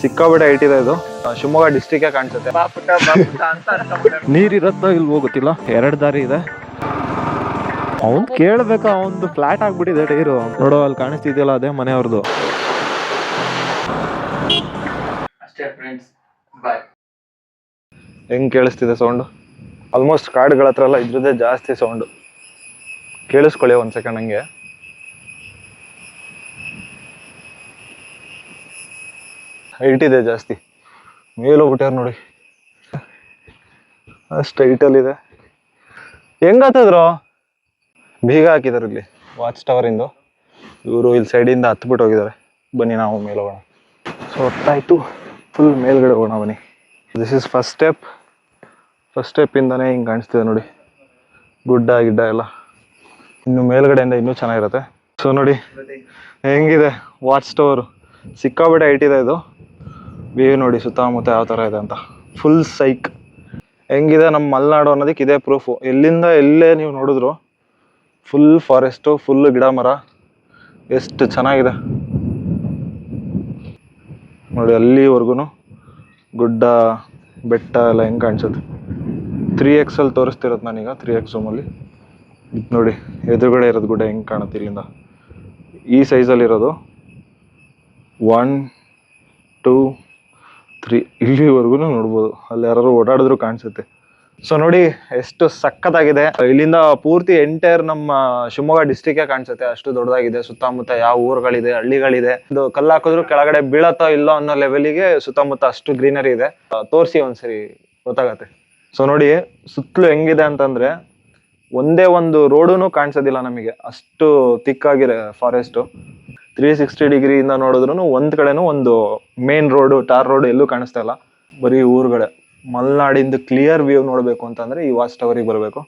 ಸಿಕ್ಕಾಬಿಟ್ಟೆ height ಇದೆ ಇದು. Shivamogga district ಕಾಣಿಸುತ್ತೆ. ನೀರಿರತ್ತೋ ಇಲ್ವೋ ಗೊತ್ತಿಲ್ಲ. 2 ದಾರಿ ಇದೆ. ಅವ್ನು ಕೇಳ್ಬೇಕಾ, ಅವನ್ದು ಫ್ಲಾಟ್ ಆಗ್ಬಿಟ್ಟಿದೆ ಟೈರು. ನೋಡೋ ಅಲ್ಲಿ ಕಾಣಿಸ್ತಿದ್ಯಲ್ಲ, ಅದೇ ಮನೆಯವ್ರದ್ದು. ಹೆಂಗ್ ಕೇಳಿಸ್ತಿದೆ ಸೌಂಡು? ಆಲ್ಮೋಸ್ಟ್ ಕಾಡುಗಳ ಹತ್ರ ಎಲ್ಲ ಇದ್ರದ್ದೇ ಜಾಸ್ತಿ ಸೌಂಡು. ಕೇಳಿಸ್ಕೊಳ್ಳಿ ಒಂದ್ ಸೆಕೆಂಡ್ ಹಂಗೆ. ಹೈಟ್ ಇದೆ ಜಾಸ್ತಿ. ಮೇಲೋಗ್ಬಿಟ್ಟಾರ ನೋಡಿ, ಅಷ್ಟು ಹೈಟಲ್ಲಿದೆ. ಹೆಂಗತ್ತದ್ರು? ಬೀಗ ಹಾಕಿದಾರೆ ಇಲ್ಲಿ ವಾಚ್ ಟವರ್ ಇಂದು. ಇವರು ಇಲ್ಲಿ ಸೈಡಿಂದ ಹತ್ಬಿಟ್ಟು ಹೋಗಿದ್ದಾರೆ. ಬನ್ನಿ ನಾವು ಮೇಲೆ ಹೋಗೋಣ. ಸೊ ಹೊತ್ತಾಯ್ತು, ಫುಲ್ ಮೇಲ್ಗಡೆ ಹೋಗೋಣ ಬನ್ನಿ. This is first step. First ಸ್ಟೆಪ್ಪಿಂದನೇ ಹಿಂಗೆ ಕಾಣಿಸ್ತಿದೆ ನೋಡಿ, ಗುಡ್ಡ ಗಿಡ್ಡ ಎಲ್ಲ. ಇನ್ನು ಮೇಲ್ಗಡೆಯಿಂದ ಇನ್ನೂ ಚೆನ್ನಾಗಿರುತ್ತೆ. ಸೊ ನೋಡಿ ಹೆಂಗಿದೆ ವಾಚ್ ಟವರು, ಸಿಕ್ಕಾಬಿಟ್ಟೆ ಹೈಟ್ ಇದೆ ಇದು. ವ್ಯೂ ನೋಡಿ ಸುತ್ತಮುತ್ತ ಯಾವ ಥರ ಇದೆ ಅಂತ. ಫುಲ್ ಸೈಕ್ ಹೆಂಗಿದೆ ನಮ್ಮ ಮಲೆನಾಡು ಅನ್ನೋದಕ್ಕೆ ಇದೇ ಪ್ರೂಫು. ಎಲ್ಲಿಂದ ಎಲ್ಲೇ ನೀವು ನೋಡಿದ್ರು ಫುಲ್ ಫಾರೆಸ್ಟು, ಫುಲ್ ಗಿಡ ಮರ, ಎಷ್ಟು ಚೆನ್ನಾಗಿದೆ ನೋಡಿ. ಅಲ್ಲಿವರೆಗೂ ಗುಡ್ಡ ಬೆಟ್ಟ ಎಲ್ಲ ಹೆಂಗೆ ಕಾಣಿಸುತ್ತೆ. 3x ಅಲ್ಲಿ ತೋರಿಸ್ತಿರೋದು ನಾನೀಗ, 3x ಝೂಮಲ್ಲಿ. ಇದು ನೋಡಿ ಎದುರುಗಡೆ ಇರೋದು ಗುಡ್ಡ ಹೆಂಗೆ ಕಾಣುತ್ತೆ ಇಲ್ಲಿಂದ. ಈ ಸೈಜಲ್ಲಿರೋದು 1 2 3 ಇಲ್ಲಿವರೆಗೂ ನೋಡ್ಬೋದು. ಅಲ್ಲಿ ಯಾರು ಓಡಾಡಿದ್ರು ಕಾಣಿಸುತ್ತೆ. ಸೊ ನೋಡಿ ಎಷ್ಟು ಸಖತ್ತಾಗಿದೆ. ಇಲ್ಲಿಂದ ಪೂರ್ತಿ ಎಂಟೈರ್ ನಮ್ಮ ಶಿವಮೊಗ್ಗ ಡಿಸ್ಟಿಕ್ ಕಾಣಿಸುತ್ತೆ, ಅಷ್ಟು ದೊಡ್ಡದಾಗಿದೆ. ಸುತ್ತಮುತ್ತ ಯಾವ ಊರುಗಳಿದೆ, ಹಳ್ಳಿಗಳಿದೆ. ಇದು ಕಲ್ಲು ಹಾಕಿದ್ರು ಕೆಳಗಡೆ ಬೀಳತ್ತೋ ಇಲ್ಲೋ ಅನ್ನೋ ಲೆವೆಲಿಗೆ ಸುತ್ತಮುತ್ತ ಅಷ್ಟು ಗ್ರೀನರಿ ಇದೆ. ತೋರಿಸಿ ಒಂದ್ಸರಿ ಗೊತ್ತಾಗತ್ತೆ. ಸೊ ನೋಡಿ ಸುತ್ತಲೂ ಹೆಂಗಿದೆ ಅಂತಂದ್ರೆ ಒಂದೇ ಒಂದು ರೋಡೂ ಕಾಣಿಸೋದಿಲ್ಲ ನಮಗೆ, ಅಷ್ಟು ತಿಕ್ಕಾಗಿದೆ ಫಾರೆಸ್ಟು. 360 ಡಿಗ್ರಿಯಿಂದ ನೋಡಿದ್ರು ಒಂದ್ ಕಡೆನೂ ಒಂದು ಮೇನ್ ರೋಡು, ಟಾರ್ ರೋಡ್ ಎಲ್ಲೂ ಕಾಣಿಸ್ತಾ ಇಲ್ಲ. ಬರೀ ಊರುಗಳೇ. ಮಲೆನಾಡಿಂದ ಕ್ಲಿಯರ್ ವ್ಯೂ ನೋಡಬೇಕು ಅಂತಂದ್ರೆ ಈ ವಾಚ್ ಟವರಿಗೆ ಬರಬೇಕು.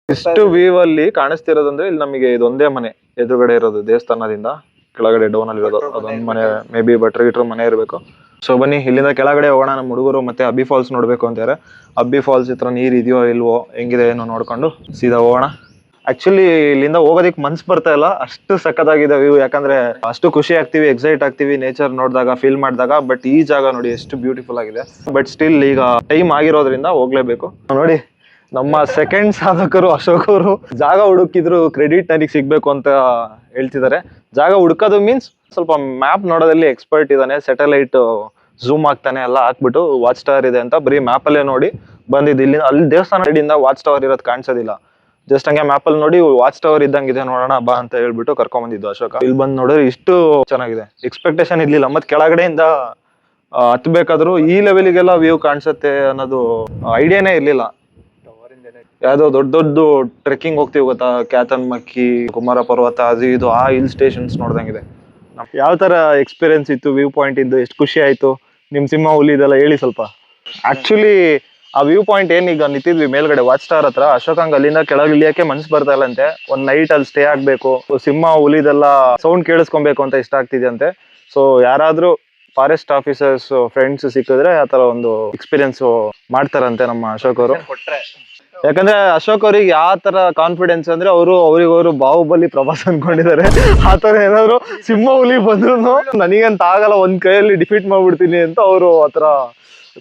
ಇಷ್ಟು ವ್ಯೂ ಅಲ್ಲಿ ಕಾಣಿಸ್ತಿರೋದಂದ್ರೆ ಇಲ್ಲಿ ನಮಗೆ ಇದೊಂದೇ ಮನೆ ಎದುರುಗಡೆ ಇರೋದು, ದೇವಸ್ಥಾನದಿಂದ ಕೆಳಗಡೆ ಡೌನ್ ಅಲ್ಲಿ ಇರೋದು ಅದೊಂದು ಮನೆ. ಮೇ ಬಿ ಭಟ್ರ ಮನೆ ಇರಬೇಕು. ಸೊ ಬನ್ನಿ ಇಲ್ಲಿಂದ ಕೆಳಗಡೆ ಹೋಗೋಣ. ನಮ್ಮ ಹುಡುಗರು ಮತ್ತೆ ಅಬ್ಬಿ ಫಾಲ್ಸ್ ನೋಡ್ಬೇಕು ಅಂತಾರೆ. ಅಬ್ಬಿ ಫಾಲ್ಸ್ ಹತ್ರ ನೀರ್ ಇದೆಯೋ ಇಲ್ವೋ, ಹೆಂಗಿದೆ ಏನೋ ನೋಡ್ಕೊಂಡು ಸೀದಾ ಹೋಗೋಣ. ಆಕ್ಚುಲಿ ಇಲ್ಲಿಂದ ಹೋಗೋದಿಕ್ ಮನ್ಸ್ ಬರ್ತಾ ಇಲ್ಲ, ಅಷ್ಟು ಸಖತ್ತಾಗಿದೆ ವ್ಯೂ. ಯಾಕಂದ್ರೆ ಅಷ್ಟು ಖುಷಿ ಆಗ್ತೀವಿ, ಎಕ್ಸೈಟ್ ಆಗ್ತೀವಿ ನೇಚರ್ ನೋಡಿದಾಗ, ಫೀಲ್ ಮಾಡಿದಾಗ. ಬಟ್ ಈ ಜಾಗ ನೋಡಿ ಎಷ್ಟು ಬ್ಯೂಟಿಫುಲ್ ಆಗಿದೆ. ಬಟ್ ಸ್ಟಿಲ್ ಈಗ ಟೈಮ್ ಆಗಿರೋದ್ರಿಂದ ಹೋಗ್ಲೇಬೇಕು. ನೋಡಿ ನಮ್ಮ ಸೆಕೆಂಡ್ ಸಾಧಕರು ಅಶೋಕ್ ಅವರು ಜಾಗ ಹುಡುಕಿದ್ರು ಕ್ರೆಡಿಟ್ ನನಗೆ ಸಿಗ್ಬೇಕು ಅಂತ ಹೇಳ್ತಿದ್ದಾರೆ. ಜಾಗ ಹುಡುಕೋದು ಮೀನ್ಸ್ ಸ್ವಲ್ಪ ಮ್ಯಾಪ್ ನೋಡೋದಲ್ಲಿ ಎಕ್ಸ್ಪರ್ಟ್ ಇದ್ದಾನೆ. ಸ್ಯಾಟಲೈಟ್ ಝೂಮ್ ಆಗ್ತಾನೆ ಎಲ್ಲ ಹಾಕ್ಬಿಟ್ಟು ವಾಚ್ ಟವರ್ ಇದೆ ಅಂತ ಬರೀ ಮ್ಯಾಪ್ ಅಲ್ಲೇ ನೋಡಿ ಬಂದಿದ್ದು. ಇಲ್ಲಿ ಅಲ್ಲಿ ದೇವಸ್ಥಾನ ಸೈಡಿಂದ ವಾಚ್ ಟವರ್ ಇರೋದು ಕಾಣಿಸೋದಿಲ್ಲ. ಜಸ್ಟ್ ಹಂಗೆ ಮ್ಯಾಪ್ ಅಲ್ಲಿ ನೋಡಿ ವಾಚ್ ಟವರ್ ಇದ್ದಂಗಿದೆ ನೋಡೋಣ ಬಾ ಅಂತ ಹೇಳ್ಬಿಟ್ಟು ಕರ್ಕೊಂಡ್ ಬಂದಿದ್ದು ಅಶೋಕ. ಇಲ್ಲಿ ಬಂದು ನೋಡಿದ್ರೆ ಇಷ್ಟು ಚೆನ್ನಾಗಿದೆ, ಎಕ್ಸ್ಪೆಕ್ಟೇಷನ್ ಇರ್ಲಿಲ್ಲ. ಮತ್ತೆ ಕೆಳಗಡೆಯಿಂದ ಹತ್ಬೇಕಾದ್ರು ಈ ಲೆವೆಲ್ಗೆಲ್ಲ ವ್ಯೂ ಕಾಣಿಸುತ್ತೆ ಅನ್ನೋದು ಐಡಿಯಾನೇ ಇರ್ಲಿಲ್ಲ. ಯಾವ್ದೋ ದೊಡ್ಡ ದೊಡ್ಡ ಟ್ರೆಕ್ಕಿಂಗ್ ಹೋಗ್ತೀವಿ ಗೊತ್ತಾ, ಕ್ಯಾತನ್ಮಕ್ಕಿ, ಕುಮಾರ ಪರ್ವತ, ಅದು ಇದು ಆ ಹಿಲ್ ಸ್ಟೇಷನ್ಸ್ ನೋಡ್ದಂಗಿದೆ. ಯಾವ ತರ ಎಕ್ಸ್ಪೀರಿಯನ್ಸ್ ಇತ್ತು, ವ್ಯೂ ಪಾಯಿಂಟ್ ಇದ್ದು ಎಷ್ಟು ಖುಷಿ ಆಯ್ತು? ನಿಮ್ ಸಿಂಹ ಹುಲಿ ಇದೆಲ್ಲ ಹೇಳಿ ಸ್ವಲ್ಪ. ಆಕ್ಚುಲಿ ಆ ವ್ಯೂ ಪಾಯಿಂಟ್ ಏನೀಗ ನಿಂತಿದ್ವಿ ಮೇಲ್ಗಡೆ ವಾಚ್ ಟವರ್ ಹತ್ರ, ಅಶೋಕಂಗ್ ಅಲ್ಲಿಂದ ಕೆಳಗೆ ಇಳಿಯಕ್ಕೆ ಮನ್ಸು ಬರ್ತಾ ಇಲ್ಲಂತೆ. ಒಂದ್ ನೈಟ್ ಅಲ್ಲಿ ಸ್ಟೇ ಆಗ್ಬೇಕು, ಸಿಂಹ ಹುಲಿದೆಲ್ಲ ಸೌಂಡ್ ಕೇಳಿಸ್ಕೊಬೇಕು ಅಂತ ಇಷ್ಟ ಆಗ್ತಿದೆ. ಸೊ ಯಾರಾದ್ರೂ ಫಾರೆಸ್ಟ್ ಆಫೀಸರ್ಸ್ ಫ್ರೆಂಡ್ಸ್ ಸಿಕ್ಕಿದ್ರೆ ಆತರ ಒಂದು ಎಕ್ಸ್ಪೀರಿಯನ್ಸ್ ಮಾಡ್ತಾರಂತೆ ನಮ್ಮ ಅಶೋಕ್ ಅವರು. ಯಾಕಂದ್ರೆ ಅಶೋಕ್ ಅವ್ರಿಗೆ ಯಾವ ತರ ಕಾನ್ಫಿಡೆನ್ಸ್ ಅಂದ್ರೆ ಅವ್ರಿಗವರು ಬಾಹುಬಲಿ ಪ್ರವಾಸ ಅನ್ಕೊಂಡಿದ್ದಾರೆ. ಆತರ ಏನಾದ್ರು ಸಿಂಹ ಹುಲಿ ಬಂದ್ರು ನನಗಂತ ಆಗಲ್ಲ, ಒಂದ್ ಕೈಯಲ್ಲಿ ಡಿಫೀಟ್ ಮಾಡ್ಬಿಡ್ತೀನಿ ಅಂತ ಅವರು ಆತರ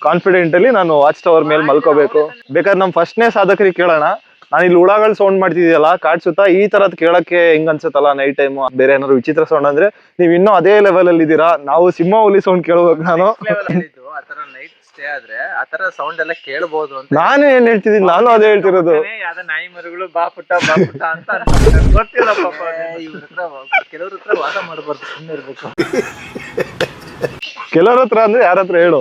ಕಾನ್ಫಿಡೆಂಟ್ ಅಲ್ಲಿ ನಾನು ವಾಚ್ ಟವರ್ ಮೇಲೆ ಮಲ್ಕೋಬೇಕು. ಬೇಕಾದ್ರೆ ನಮ್ ಫಸ್ಟ್ನೇ ಸಾಧಕರಿಗೆ ಕೇಳೋಣ, ನಾನು ಇಲ್ಲಿ ಹುಳಗಳು ಸೌಂಡ್ ಮಾಡ್ತಿದ್ಯಲ್ಲ ಕಾಡ್ ಸುತ್ತ, ಈ ತರದ್ ಕೇಳಕ್ಕೆ ಹೆಂಗ್ ಅನ್ಸುತ್ತಲ್ಲ ನೈಟ್ ಟೈಮ್, ಬೇರೆ ಏನಾದ್ರು ವಿಚಿತ್ರ ಸೌಂಡ್ ಅಂದ್ರೆ ನೀವ್ ಇನ್ನೂ ಅದೇ ಲೆವೆಲ್ ಅಲ್ಲಿ ಇದ್ದೀರಾ. ನಾವು ಸಿಂಹ ಹುಲಿ ಸೌಂಡ್ ಕೇಳ್ಬೇಕು. ನಾನು ಆದ್ರೆ ಆತರ ಸೌಂಡ್ ಎಲ್ಲ ಕೇಳಬಹುದು ಅಂತ ನಾನು ಏನ್ ಹೇಳ್ತಿದ್ದೀನಿ, ನಾನು ಅದೇ ಹೇಳ್ತಿರೋದು. ನಾಯಿ ಮರಿಗಳು ಬಾ ಪುಟ್ಟ ಅಂತ ಗೊತ್ತಿಲ್ಲ ಪಾಪ. ಕೆಲವ್ರ ಹತ್ರ ವಾದ ಮಾಡಬಾರ್ದು, ಸುಮ್ಮನೆ ಇರ್ಬೇಕು. ಕೆಲವ್ರ ಹತ್ರ ಅಂದ್ರೆ ಯಾರ ಹತ್ರ ಹೇಳು.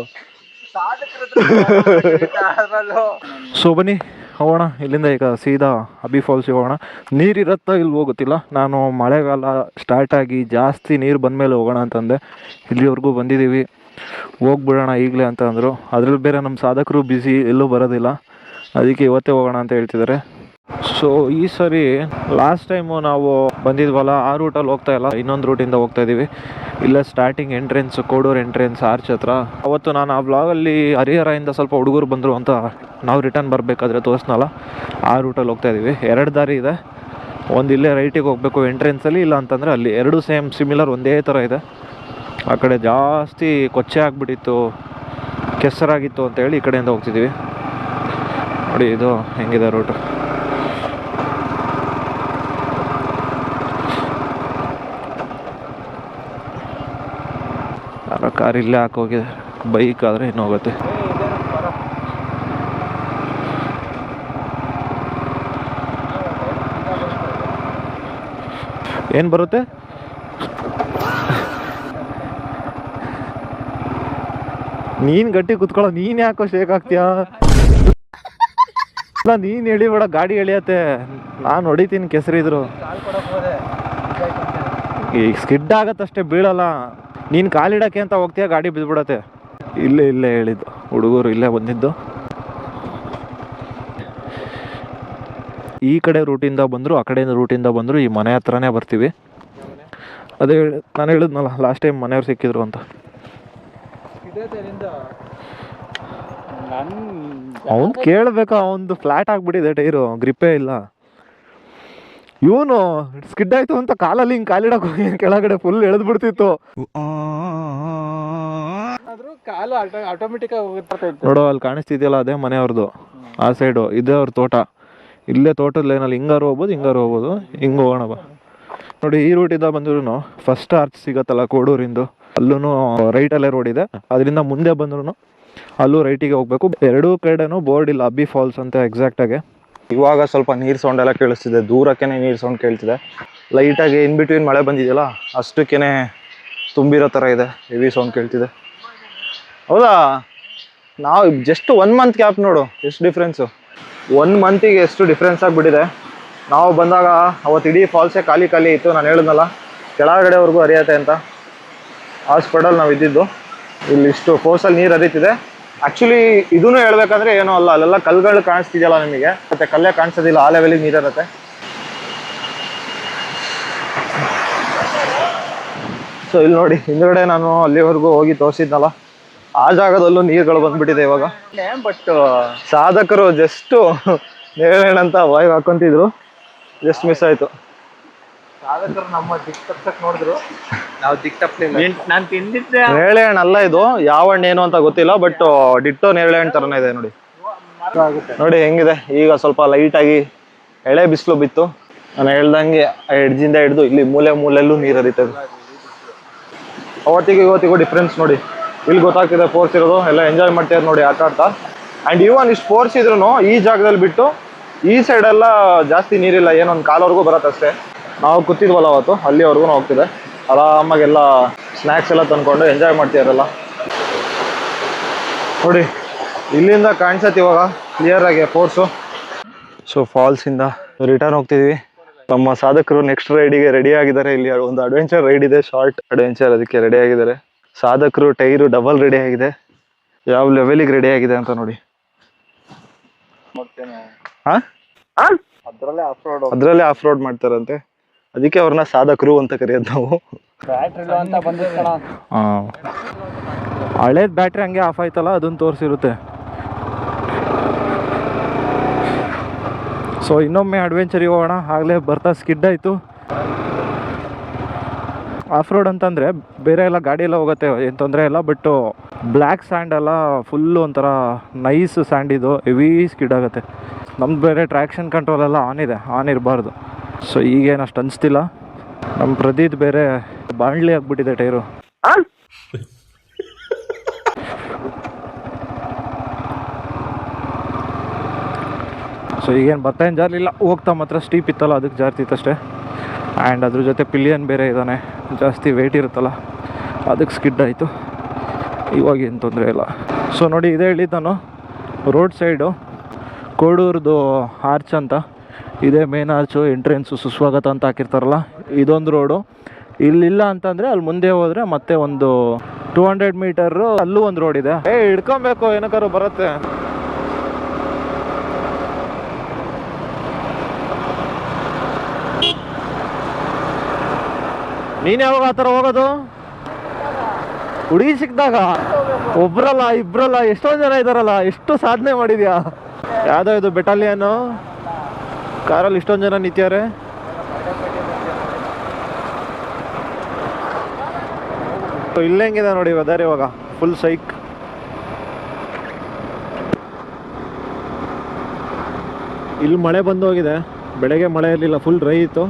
ಸೊ ಬನ್ನಿ ಹೋಗೋಣ ಇಲ್ಲಿಂದ. ಈಗ ಸೀದಾ ಅಬ್ಬಿ ಫಾಲ್ಸಿಗೆ ಹೋಗೋಣ. ನೀರಿರತ್ತೋ ಇಲ್ವೋ ಗೊತ್ತಿಲ್ಲ. ನಾನು ಮಳೆಗಾಲ ಸ್ಟಾರ್ಟ್ ಆಗಿ ಜಾಸ್ತಿ ನೀರು ಬಂದಮೇಲೆ ಹೋಗೋಣ ಅಂತಂದೆ. ಇಲ್ಲಿವರೆಗೂ ಬಂದಿದ್ದೀವಿ, ಹೋಗ್ಬಿಡೋಣ ಈಗಲೇ ಅಂತ ಅಂದರು. ಅದ್ರಲ್ಲಿ ಬೇರೆ ನಮ್ಮ ಸಾಧಕರು ಬ್ಯುಸಿ, ಎಲ್ಲೂ ಬರೋದಿಲ್ಲ. ಅದಕ್ಕೆ ಇವತ್ತೇ ಹೋಗೋಣ ಅಂತ ಹೇಳ್ತಿದ್ದಾರೆ. ಸೊ ಈ ಸರಿ ಲಾಸ್ಟ್ ಟೈಮು ನಾವು ಬಂದಿದ್ವಲ್ಲ ಆ ರೂಟಲ್ಲಿ ಹೋಗ್ತಾ ಇಲ್ಲ, ಇನ್ನೊಂದು ರೂಟಿಂದ ಹೋಗ್ತಾ ಇದ್ದೀವಿ. ಇಲ್ಲೇ starting entrance Kodur entrance arch ಹತ್ರ. ಅವತ್ತು ನಾನು ಆ ವ್ಲಾಗಲ್ಲಿ ಹರಿಹರದಿಂದ ಸ್ವಲ್ಪ ಹುಡುಗರು ಬಂದರು ಅಂತ ನಾವು ರಿಟರ್ನ್ ಬರಬೇಕಾದ್ರೆ ತೋರಿಸ್ನಲ್ಲ, ಆ ರೂಟಲ್ಲಿ ಹೋಗ್ತಾ ಇದ್ದೀವಿ. 2 ದಾರಿ ಇದೆ, ಒಂದು ಇಲ್ಲೇ ರೈಟಿಗೆ ಹೋಗಬೇಕು ಎಂಟ್ರೆನ್ಸಲ್ಲಿ, ಇಲ್ಲ ಅಂತಂದರೆ ಅಲ್ಲಿ. ಎರಡೂ ಸೇಮ್ ಸಿಮಿಲರ್ ಒಂದೇ ಥರ ಇದೆ. ಆ ಕಡೆ ಜಾಸ್ತಿ ಕೊಚ್ಚೆ ಆಗಿಬಿಟ್ಟಿತ್ತು, ಕೆಸರಾಗಿತ್ತು ಅಂತೇಳಿ ಈ ಕಡೆಯಿಂದ ಹೋಗ್ತಿದ್ದೀವಿ. ನೋಡಿ ಇದು ಹೆಂಗಿದೆ ರೂಟು. ಕಾರ್ ಇಲ್ಲೇ ಹಾಕೋಗಿದೆ, ಬೈಕ್ ಆದರೆ ಇನ್ನೂ ಹೋಗುತ್ತೆ. ಏನು ಬರುತ್ತೆ? ನೀನು ಗಟ್ಟಿ ಕುತ್ಕೊಳ್ಳೋ, ನೀನು ಯಾಕೋ ಶೇಕ್ ಆಗ್ತೀಯಾ? ಇಲ್ಲ ನೀನು ಎಳಿಬೇಡ, ಗಾಡಿ ಎಳಿಯತ್ತೆ, ನಾನು ಹೊಡಿತೀನಿ ಕೆಸರಿದ್ರು. ಈಗ ಸ್ಕಿಡ್ ಆಗತ್ತಷ್ಟೇ, ಬೀಳಲ್ಲ. ನೀನು ಕಾಲಿಡೋಕ್ಕೆ ಅಂತ ಹೋಗ್ತೀಯ, ಗಾಡಿ ಬಿದ್ದುಬಿಡತ್ತೆ. ಇಲ್ಲೇ ಹೇಳಿದ್ದು ಹುಡುಗರು, ಇಲ್ಲೇ ಬಂದಿದ್ದು. ಈ ಕಡೆ ರೂಟಿಂದ ಬಂದರು, ಆ ಕಡೆಯಿಂದ ರೂಟಿಂದ ಬಂದರು, ಈ ಮನೆ ಹತ್ರನೇ ಬರ್ತೀವಿ. ಅದೇ ನಾನು ಹೇಳಿದ್ನಲ್ಲ ಲಾಸ್ಟ್ ಟೈಮ್ ಮನೆಯವ್ರು ಸಿಕ್ಕಿದ್ರು ಅಂತ. ಅವ್ನು ಕೇಳಬೇಕಾ, ಅವನದು ಫ್ಲ್ಯಾಟ್ ಆಗಿಬಿಟ್ಟಿದೆ ಟೈರು, ಗ್ರಿಪ್ಪೇ ಇಲ್ಲ. ಇವನು ಸ್ಕಿಡ್ ಆಯ್ತು ಅಂತ ಕಾಲಲ್ಲಿ ಹಿಂಗೆ ಕಾಲಿಡಕ್ಕೆ ಹೋಗಿ ಕೆಳಗಡೆ ಫುಲ್ ಎಳೆದ್ಬಿಡ್ತಿತ್ತು. ನೋಡೋ ಅಲ್ಲಿ ಕಾಣಿಸ್ತಿದೆಯಲ್ಲ, ಅದೇ ಮನೆಯವ್ರದ್ದು. ಆ ಸೈಡು ಇದೇ ಅವ್ರ ತೋಟ. ಇಲ್ಲೇ ತೋಟದ ಲೈನಲ್ಲಿ ಹಿಂಗಾರು ಹೋಗ್ಬೋದು, ಹಿಂಗೆ ಹೋಗೋಣ ಬಾ. ನೋಡಿ ಈ ರೂಟಿಂದ ಬಂದ್ರು ಫಸ್ಟ್ ಆರ್ಚ್ ಸಿಗತ್ತಲ್ಲ ಕೋಡೂರಿಂದು, ಅಲ್ಲೂ ರೈಟಲ್ಲೇ ರೋಡ್ ಇದೆ. ಅದರಿಂದ ಮುಂದೆ ಬಂದ್ರು ಅಲ್ಲೂ ರೈಟಿಗೆ ಹೋಗ್ಬೇಕು. ಎರಡೂ ಕಡೆನೂ ಬೋರ್ಡ್ ಇಲ್ಲ, ಅಬ್ಬಿ ಫಾಲ್ಸ್ ಅಂತ ಎಕ್ಸಾಕ್ಟಾಗಿ. ಇವಾಗ ಸ್ವಲ್ಪ ನೀರು ಸೌಂಡ್ ಎಲ್ಲ ಕೇಳಿಸ್ತಿದೆ, ದೂರಕ್ಕೇನೆ ನೀರು ಸೌಂಡ್ ಕೇಳ್ತಿದೆ. ಲೈಟಾಗಿ ಇನ್ ಬಿಟ್ವೀನ್ ಮಳೆ ಬಂದಿದೆಯಲ್ಲ, ಅಷ್ಟಕ್ಕೇನೆ ತುಂಬಿರೋ ಥರ ಇದೆ, ಹೆವಿ ಸೌಂಡ್ ಕೇಳ್ತಿದೆ. ಹೌದಾ, ನಾವು ಜಸ್ಟ್ 1 ಮಂತ್ ಗ್ಯಾಪ್ ನೋಡು ಎಷ್ಟು ಡಿಫ್ರೆನ್ಸು. 1 ಮಂತಿಗೆ ಎಷ್ಟು ಡಿಫ್ರೆನ್ಸ್ ಆಗಿಬಿಟ್ಟಿದೆ. ನಾವು ಬಂದಾಗ ಅವತ್ತು ಇಡೀ ಫಾಲ್ಸೇ ಖಾಲಿ ಇತ್ತು. ನಾನು ಹೇಳಿದ್ನಲ್ಲ ಕೆಳಗಡೆವರೆಗೂ ಹರಿಯತ್ತೆ ಅಂತ. ಆ ಸ್ಪೀಡಲ್ಲಿ ನಾವು ಇದ್ದಿದ್ದು. ಇಲ್ಲಿ ಇಷ್ಟು ಫೋರ್ಸಲ್ಲಿ ನೀರು ಹರಿತಿದೆ. ಆ್ಯಕ್ಚುಲಿ ಇದೂ ಹೇಳ್ಬೇಕಂದ್ರೆ ಏನೂ ಅಲ್ಲ, ಅಲ್ಲೆಲ್ಲ ಕಲ್ಗಳು ಕಾಣಿಸ್ತಿದೆಯಲ್ಲ ನಿಮಗೆ, ಮತ್ತು ಕಲ್ಲೇ ಕಾಣಿಸೋದಿಲ್ಲ, ಆ ಲೆವೆಲಿಗೆ ನೀರಿರುತ್ತೆ. ಸೊ ಇಲ್ಲಿ ನೋಡಿ ಹಿಂದ್ಗಡೆ ನಾನು ಅಲ್ಲಿವರೆಗೂ ಹೋಗಿ ತೋರಿಸಿದ್ನಲ್ಲ, ಆ ಜಾಗದಲ್ಲೂ ನೀರುಗಳು ಬಂದ್ಬಿಟ್ಟಿದೆ ಇವಾಗ. ಬಟ್ ಸಾಧಕರು ಜಸ್ಟು ನೇರಳೆಣ್ಣಂತ ವಾಯು ಹಾಕೊಂತಿದ್ರು, ಜಸ್ಟ್ ಮಿಸ್ ಆಯಿತು. ಸಾಧಕರು ನಮ್ಮ ದಿಕ್ ತಪ್ಸಕ್ ನೋಡಿದ್ರು, ನಾವು ದಿಕ್ ತಪ್ಪಲಿಲ್ಲ. ನಾನು ತಿಂದಿದ್ದೆ ನೇರಳೆ ಹಣ್ಣು ಅಲ್ಲ ಇದು, ಯಾವ ಹಣ್ಣು ಏನು ಅಂತ ಗೊತ್ತಿಲ್ಲ, ಬಟ್ ಡಿಟ್ಟೋ ನೇರಳೆ ಹಣ್ಣು ಥರನೇ ಇದೆ ನೋಡಿ. ನೋಡಿ ಹೆಂಗಿದೆ. ಈಗ ಸ್ವಲ್ಪ ಲೈಟಾಗಿ ಎಳೆ ಬಿಸಿಲು ಬಿತ್ತು. ನಾನು ಹೇಳ್ದಂಗೆ ಎಡ್ಜಿಂದ ಹಿಡಿದು ಇಲ್ಲಿ ಮೂಲೆಲ್ಲೂ ನೀರು ಹರಿತದೆ. ಅವತ್ತಿಗೂ ಇವತ್ತಿಗೂ ಡಿಫ್ರೆನ್ಸ್ ನೋಡಿ. ಇಲ್ಲಿ ಗೊತ್ತಾಗ್ತಿದೆ ಫೋರ್ಸ್ ಇರೋದು, ಎಲ್ಲ ಎಂಜಾಯ್ ಮಾಡ್ತಿರೋದು ನೋಡಿ ಆಟ ಆಡ್ತಾ. ಆ್ಯಂಡ್ ಇವನ್ ಇಷ್ಟು ಫೋರ್ಸ್ ಇದ್ರೂ ಈ ಜಾಗದಲ್ಲಿ ಬಿಟ್ಟು ಈ ಸೈಡೆಲ್ಲ ಜಾಸ್ತಿ ನೀರಿಲ್ಲ, ಏನೊಂದು ಕಾಲವರೆಗೂ ಬರತ್ತಷ್ಟೇ. ನಾವು ಕೂತಿದ್ವಲ್ಲ ಅವತ್ತು, ಅಲ್ಲಿವರೆಗೂ ಹೋಗ್ತಿದೆ. ಆರಾಮಾಗೆಲ್ಲ ಸ್ನ್ಯಾಕ್ಸ್ ಎಲ್ಲ ತಂದ್ಕೊಂಡು ಎಂಜಾಯ್ ಮಾಡ್ತಿದಾರಲ್ಲ ನೋಡಿ. ಇಲ್ಲಿಂದ ಕಾಣಿಸತ್ತೆ ಇವಾಗ ಕ್ಲಿಯರ್ ಆಗಿ ಫೋರ್ಸು. ಸೊ ಫಾಲ್ಸಿಂದ ರಿಟರ್ನ್ ಹೋಗ್ತಿದ್ವಿ. ನಮ್ಮ ಸಾಧಕರು ನೆಕ್ಸ್ಟ್ ರೈಡಿಗೆ ರೆಡಿ ಆಗಿದ್ದಾರೆ. ಇಲ್ಲಿ ಒಂದು ಅಡ್ವೆಂಚರ್ ರೈಡ್ ಇದೆ, ಶಾರ್ಟ್ ಅಡ್ವೆಂಚರ್, ಅದಕ್ಕೆ ರೆಡಿ ಆಗಿದ್ದಾರೆ. ಸಾಧಕರು ಟೈರು ಡಬಲ್ ರೆಡಿ ಆಗಿದೆ. ಯಾವ ಲೆವೆಲಿಗೆ ರೆಡಿ ಆಗಿದೆ ಅಂತ ನೋಡಿ. ಅದರಲ್ಲೇ ಆಫ್ ರೋಡ್ ಮಾಡ್ತಾರಂತೆ, ಅದಕ್ಕೆ ಅವ್ರನ್ನ ಸಾಧಕರು ಅಂತ ಕರೆಯೋದು ನಾವು. ಹಳೇದ್ ಬ್ಯಾಟ್ರಿ ಹಂಗೆ ಆಫ್ ಆಯ್ತಲ್ಲ, ಅದನ್ನ ತೋರಿಸಿರುತ್ತೆ. ಸೊ ಇನ್ನೊಮ್ಮೆ ಅಡ್ವೆಂಚರಿಗೆ ಹೋಗೋಣ. ಆಗಲೇ ಬರ್ತಾ ಸ್ಕಿಡ್ ಆಯಿತು. ಆಫ್ ರೋಡ್ ಅಂತಂದರೆ ಬೇರೆ ಎಲ್ಲ ಗಾಡಿ ಎಲ್ಲ ಹೋಗುತ್ತೆ, ಏನು ತೊಂದರೆ ಇಲ್ಲ. ಬಟ್ ಬ್ಲ್ಯಾಕ್ ಸ್ಯಾಂಡ್ ಎಲ್ಲ ಫುಲ್ಲು ಒಂಥರ ನೈಸ್ ಸ್ಯಾಂಡ್, ಇದು ಹೆವಿ ಸ್ಕಿಡ್ ಆಗುತ್ತೆ. ನಮ್ದು ಬೇರೆ ಟ್ರ್ಯಾಕ್ಷನ್ ಕಂಟ್ರೋಲ್ ಎಲ್ಲ ಆನ್ ಇರಬಾರ್ದು. ಸೊ ಈಗೇನು ಅಷ್ಟು ಅನಿಸ್ತಿಲ್ಲ. ನಮ್ಮ ಪ್ರದೀಪ್ ಬೇರೆ ಬಾಣ್ಲಿ ಆಗಿಬಿಟ್ಟಿದೆ ಟೈರು. ಸೊ ಈಗೇನು ಬರ್ತಾಯಿನ ಜಾರಲಿಲ್ಲ, ಹೋಗ್ತಾ ಮಾತ್ರ ಸ್ಟೀಪ್ ಇತ್ತಲ್ಲ ಅದಕ್ಕೆ ಜಾರ್ತಿತ್ತಷ್ಟೇ. ಆ್ಯಂಡ್ ಅದ್ರ ಜೊತೆ ಪಿಲಿಯನ್ ಬೇರೆ ಇದ್ದಾನೆ, ಜಾಸ್ತಿ ವೆಯ್ಟ್ ಇರುತ್ತಲ್ಲ ಅದಕ್ಕೆ ಸ್ಕಿಡ್ ಆಯಿತು. ಇವಾಗೇನು ತೊಂದರೆ ಇಲ್ಲ. ಸೊ ನೋಡಿ ಇದೇ ಹೇಳಿದ್ದು ನಾನು, ರೋಡ್ ಸೈಡು ಕೋಡೂರ್ದು ಆರ್ಚ್ ಅಂತ ಇದೇ ಮೇನ್ ಆರ್ಚು, ಎಂಟ್ರೆನ್ಸು ಸುಸ್ವಾಗತ ಅಂತ ಹಾಕಿರ್ತಾರಲ್ಲ, ಇದೊಂದು ರೋಡು. ಇಲ್ಲಿಲ್ಲ ಅಂತಂದರೆ ಅಲ್ಲಿ ಮುಂದೆ ಹೋದರೆ ಮತ್ತೆ ಒಂದು 200 ಮೀಟರು ಅಲ್ಲೂ ಒಂದು ರೋಡ್ ಇದೆ. ಹಿಡ್ಕೊಬೇಕು, ಏನಕ್ಕಾರು ಬರುತ್ತೆ. ನೀನ್ ಯಾವಾಗ ಆ ಥರ ಹೋಗೋದು? ಹುಡುಗಿ ಸಿಕ್ಕಿದಾಗ ಒಬ್ರಲ್ಲ ಇಬ್ರಲ್ಲ ಎಷ್ಟೊಂದು ಜನ ಇದಾರಲ್ಲ, ಎಷ್ಟು ಸಾಧನೆ ಮಾಡಿದ್ಯಾ. ಯಾವ್ದೋ ಇದು ಬೆಟಾಲಿಯನು ಕಾರಲ್ಲಿ ಇಷ್ಟೊಂದು ಜನ ನಿಂತ್ಯಾರೆ. ಇಲ್ಲಿ ಹೆಂಗಿದೆ ನೋಡಿ ವೆದರ್ ಇವಾಗ, ಫುಲ್ ಸೈಕ್. ಇಲ್ಲಿ ಮಳೆ ಬಂದು ಹೋಗಿದೆ, ಬೆಳಗ್ಗೆ ಮಳೆ ಇರಲಿಲ್ಲ, ಫುಲ್ ಡ್ರೈ ಇತ್ತು.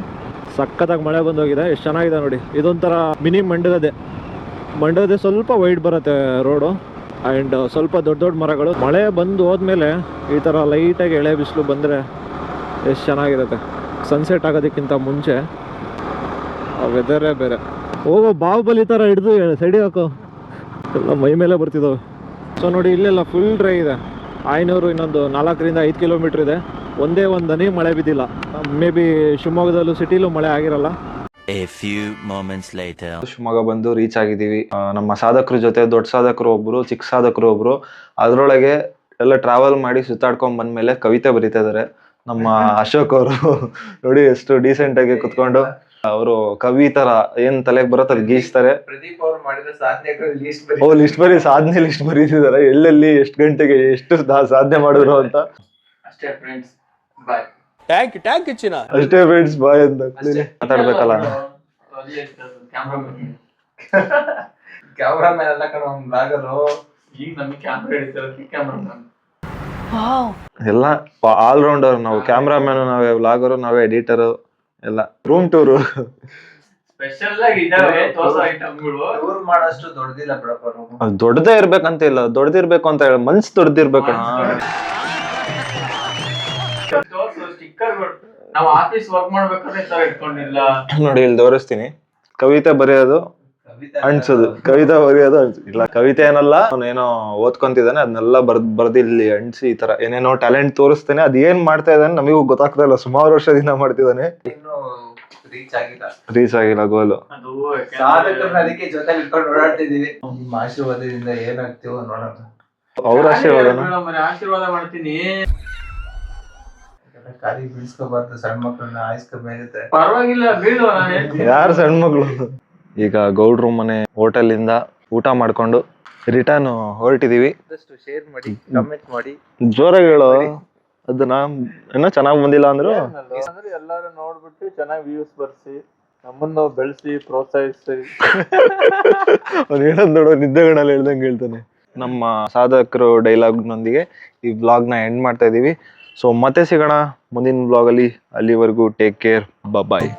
ಸಖತ್ತಾಗಿ ಮಳೆ ಬಂದು ಹೋಗಿದೆ, ಎಷ್ಟು ಚೆನ್ನಾಗಿದೆ ನೋಡಿ. ಇದೊಂಥರ ಮಿನಿ ಮಂಡ್ಯದೇ ಸ್ವಲ್ಪ ವೈಡ್ ಬರುತ್ತೆ ರೋಡು, ಆ್ಯಂಡ್ ಸ್ವಲ್ಪ ದೊಡ್ಡ ದೊಡ್ಡ ಮರಗಳು. ಮಳೆ ಬಂದು ಹೋದ್ಮೇಲೆ ಈ ಥರ ಲೈಟಾಗಿ ಎಳೆ ಬಿಸಿಲು ಬಂದರೆ ಎಷ್ಟು ಚೆನ್ನಾಗಿರುತ್ತೆ. ಸನ್ಸೆಟ್ ಆಗೋದಕ್ಕಿಂತ ಮುಂಚೆ ಆ ವೆದರೇ ಬೇರೆ. ಹೋಗೋ ಬಾಹುಬಲಿ ಥರ ಹಿಡಿದು ಸೈಡಿಗೆ ಹಾಕೋ, ಎಲ್ಲ ಮೈ ಮೇಲೆ ಬರ್ತಿದ್ದಾವೆ. ಸೊ ನೋಡಿ ಇಲ್ಲೆಲ್ಲ ಫುಲ್ ಡ್ರೈ ಇದೆ. ಆಯ್ನೂರು ಇನ್ನೊಂದು 4 5 ಕಿಲೋಮೀಟ್ರ್ ಇದೆ. ಒಂದೇ ಒಂದು ಹನಿ ಮಳೆ ಬಿದ್ದಿಲ್ಲ. ಮೇ ಬಿ ಶಿವಮೊಗ್ಗದಲ್ಲೂ ಸಿಟಿಲೂ ಮಳೆ ಆಗಿರಲ್ಲ. A few moments later. Shivamogga ಬಂದು ರೀಚ್ ಆಗಿದ್ದೀವಿ. ನಮ್ಮ ಸಾಧಕರ ಜೊತೆ ದೊಡ್ಡ ಸಾಧಕರು ಒಬ್ರು, ಚಿಕ್ಕ ಸಾಧಕರು ಒಬ್ರು. ಅದ್ರೊಳಗೆ ಎಲ್ಲ ಟ್ರಾವೆಲ್ ಮಾಡಿ ಸುತ್ತಾಡ್ಕೊಂಡ್ ಬಂದ್ಮೇಲೆ ಕವಿತೆ ಬರೀತಾ ಇದಾರೆ ನಮ್ಮ ಅಶೋಕ್ ಅವರು. ನೋಡಿ ಎಷ್ಟು ಡೀಸೆಂಟ್ ಆಗಿ ಕುತ್ಕೊಂಡು ಅವರು ಕವಿ ತರ ಏನ್ ತಲೆಗೆ ಬರುತ್ತೆ ಅದು ಗೀಸ್ತಾರೆ. ಪ್ರದೀಪ್ ಅವ್ರು ಮಾಡಿದ ಸಾಧನೆಗಳು ಸಾಧನೆ ಲಿಸ್ಟ್ ಬರೀತಿದಾರೆ, ಎಲ್ಲೆಲ್ಲಿ ಎಷ್ಟು ಗಂಟೆಗೆ ಎಷ್ಟು ಸಾಧನೆ ಮಾಡಿದ್ರು ಅಂತ. ಅಷ್ಟೇ ಫ್ರೆಂಡ್ಸ್, ಬಾಯ್. ಟ್ಯಾಂಕ್ ಹೆಚ್ಚಿನ ಅಷ್ಟೇ ಫ್ರೆಂಡ್ಸ್, ಬಾಯ್ ಅಂತ ಮಾತಾಡ್ಬೇಕಲ್ಲ. ಕ್ಯಾಮ್ರಾಮನ್ ಎಲ್ಲ ಕಡೆ ಒಂದು ಬ್ಲಾಗರು, ಈಗ ನಮಗೆ ಕ್ಯಾಮ್ರಾ ಹಿಡಿತಿರೋದಕ್ಕೆ ಕ್ಯಾಮ್ರಾಮನ್. ಎಲ್ಲ ಆಲ್ ರೌಂಡರ್ ನಾವು. ಕ್ಯಾಮ್ರಾಮನ್ ನಾವೇ, ವ್ಲಾಗರು ನಾವೇ, ಎಡಿಟರ್ ಎಲ್ಲ. ರೂಮ್ ಟೂರು ಸ್ಪೆಷಲ್ ಆಗಿ ಇದಾವೆ ತೋರ್ಸೋ ಐಟಮ್ಗಳು. ಟೂರ್ ಮಾಡೋಷ್ಟು ದೊಡ್ಡದಿಲ್ಲ ಬಿಡಪ್ಪ ರೂಮ್. ಅದು ದೊಡ್ಡದೇ ಇರ್ಬೇಕಂತ ಇಲ್ಲ, ದೊಡ್ಡದಿರ್ಬೇಕು ಅಂತ ಹೇಳಿ ಮನ್ಸು ದೊಡ್ಡದಿರ್ಬೇಕು. ತೋರ್ಸು ಸ್ಟಿಕ್ಕರ್ಗಳು. ನಾವು ಆಫೀಸ್ ವರ್ಕ್ ಮಾಡ್ಬೇಕಾದ್ರೆ ತರ ಇಟ್ಕೊಂಡಿಲ್ಲ ನೋಡಿ. ಇಲ್ಲಿ ತೋರಿಸ್ತೀನಿ. ಕವಿತೆ ಬರೆಯೋದು ಅನ್ಸೋದು, ಕವಿತೆ ಬರೆಯೋದು ಇಲ್ಲ, ಕವಿತೆ ಏನಲ್ಲ, ಏನೋ ಓದ್ಕೊಂತಿದ್ದಾನೆ ಅದನ್ನೆಲ್ಲ ಬರ್ದು ಇಲ್ಲಿ ಅಂಟಿಸಿ ಈ ತರ ಏನೇನೋ ಟ್ಯಾಲೆಂಟ್ ತೋರಿಸ್ತಾನೆ. ಅದ್ ಏನ್ ಮಾಡ್ತಾ ಇದ್ದಾನೆ ನಮಗೂ ಗೊತ್ತಾಗ್ತಾ ಇಲ್ಲ. ಸುಮಾರು ವರ್ಷದಿಂದ ಮಾಡ್ತಿದ್ದಾನೆ, ಇನ್ನು ರೀಚ್ ಆಗಿಲ್ಲ ಗೋಲು. ಅದಕ್ಕೆ ಜೊತೆ ಇಟ್ಕೊಂಡು ಓಡಾಡ್ತಿದೀವಿ. ನಿಮ್ಮ ಆಶೀರ್ವಾದದಿಂದ ಏನಾಗ್ತೀವೋ ನೋಡೋಣ. ಅವ್ರ ಆಶೀರ್ವಾದನ ಆಶೀರ್ವಾದ ಮಾಡ್ತೀನಿ. ಕಾಲಿ ಬೀಳ್ಸ್ಕೋಬಾರ್ದು, ಸಣ್ಣ ಮಕ್ಕಳನ್ನ ಆಯ್ಸ್ಕೊಂಡ್ಮೇಲೆ ಪರವಾಗಿಲ್ಲ ಬೀಳು. ಯಾರು ಸಣ್ಣ ಮಗಳು. ಈಗ ಗೌಡ್ರು ಮನೆ ಹೋಟೆಲ್ ಇಂದ ಊಟ ಮಾಡ್ಕೊಂಡು ರಿಟರ್ನ್ ಹೊರಟಿದೀವಿ. ಶೇರ್ ಮಾಡಿ, ಕಮೆಂಟ್ ಮಾಡಿ, ಜೋರಾಗಿ ಹೇಳೋ. ಅದನ್ನ ಏನೋ ಚೆನ್ನಾಗ್ ಬಂದಿಲ್ಲ ಅಂದ್ರು ಎಲ್ಲಾರು ನೋಡ್ಬಿಟ್ಟು ಚೆನ್ನಾಗಿ ವ್ಯೂಸ್ ಬರ್ಸಿ, ನಮ್ಮನ್ನು ಬೆಳೆಸಿ, ಪ್ರೋತ್ಸಾಹಿಸಿ. ಅವ್ನು ಹೇಳೋದ್ ನೋಡೋ, ನಿದ್ದೆಗಳಲ್ಲಿ ಹೇಳ್ದಂಗೆ ಹೇಳ್ತಾನೆ. ನಮ್ಮ ಸಾಧಕರು ಡೈಲಾಗ್ನೊಂದಿಗೆ ಈ ವ್ಲಾಗ್ನ ಎಂಡ್ ಮಾಡ್ತಾ ಇದೀವಿ. ಸೊ ಮತ್ತೆ ಸಿಗೋಣ ಮುಂದಿನ ವ್ಲಾಗಲ್ಲಿ. ಅಲ್ಲಿವರೆಗೂ ಟೇಕ್ ಕೇರ್, ಬಾಯ್.